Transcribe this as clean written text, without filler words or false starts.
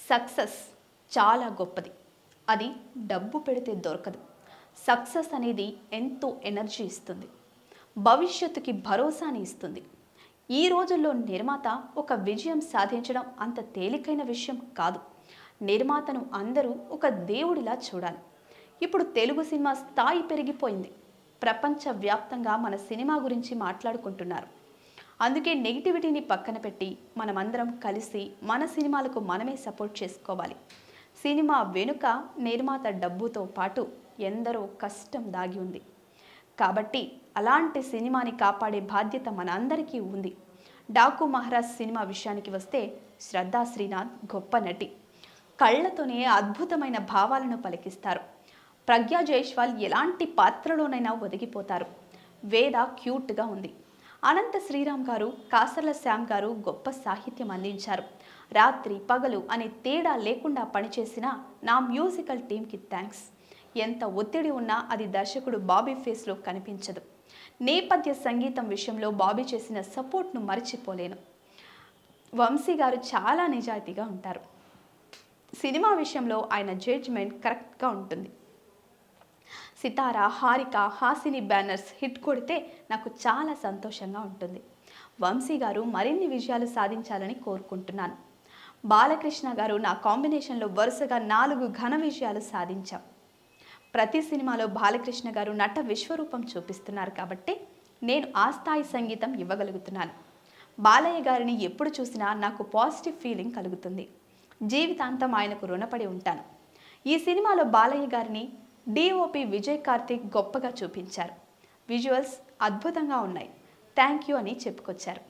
Success చాలా గొప్పది. అది డబ్బు పెడితే దొరకదు. సక్సెస్ అనేది ఎంతో ఎనర్జీ ఇస్తుంది, భవిష్యత్తుకి భరోసాని ఇస్తుంది. ఈ రోజుల్లో నిర్మాత ఒక విజయం సాధించడం అంత తేలికైన విషయం కాదు. నిర్మాతను అందరూ ఒక దేవుడిలా చూడాలి. ఇప్పుడు తెలుగు సినిమా స్థాయి పెరిగిపోయింది. ప్రపంచవ్యాప్తంగా మన సినిమా గురించి మాట్లాడుకుంటున్నారు. అందుకే నెగిటివిటీని పక్కన పెట్టి మనమందరం కలిసి మన సినిమాలకు మనమే సపోర్ట్ చేసుకోవాలి. సినిమా వెనుక నిర్మాత డబ్బుతో పాటు ఎందరో కష్టం దాగి ఉంది. కాబట్టి అలాంటి సినిమాని కాపాడే బాధ్యత మన అందరికీ ఉంది. డాకు మహారాజ్ సినిమా విషయానికి వస్తే శ్రద్ధా శ్రీనాథ్ గొప్ప నటి. కళ్ళతోనే అద్భుతమైన భావాలను పలికిస్తారు. ప్రజ్ఞా జైస్వాల్ ఎలాంటి పాత్రలోనైనా ఒదిగిపోతారు. వేద క్యూట్గా ఉంది. అనంత శ్రీరామ్ గారు, కాసర్ల శ్యామ్ గారు గొప్ప సాహిత్యం అందించారు. రాత్రి పగలు అనే తేడా లేకుండా పనిచేసిన నా మ్యూజికల్ టీంకి థ్యాంక్స్. ఎంత ఒత్తిడి ఉన్నా అది దర్శకుడు బాబీ ఫేస్లో కనిపించదు. నేపథ్య సంగీతం విషయంలో బాబీ చేసిన సపోర్ట్ను మర్చిపోలేను. వంశీ గారు చాలా నిజాయితీగా ఉంటారు. సినిమా విషయంలో ఆయన జడ్జ్మెంట్ కరెక్ట్గా ఉంటుంది. సితార, హారిక, హాసిని బ్యానర్స్ హిట్ కొడితే నాకు చాలా సంతోషంగా ఉంటుంది. వంశీ గారు మరిన్ని విజయాలు సాధించాలని కోరుకుంటున్నాను. బాలకృష్ణ గారు నా కాంబినేషన్లో వరుసగా 4 ఘన విజయాలు సాధించాం. ప్రతి సినిమాలో బాలకృష్ణ గారు నట విశ్వరూపం చూపిస్తున్నారు కాబట్టి నేను ఆ స్థాయి సంగీతం ఇవ్వగలుగుతున్నాను. బాలయ్య గారిని ఎప్పుడు చూసినా నాకు పాజిటివ్ ఫీలింగ్ కలుగుతుంది. జీవితాంతం ఆయనకు రుణపడి ఉంటాను. ఈ సినిమాలో బాలయ్య గారిని డిఓపి విజయ్ కార్తిక్ గొప్పగా చూపించారు. విజువల్స్ అద్భుతంగా ఉన్నాయి. థ్యాంక్ యూ అని చెప్పుకొచ్చారు.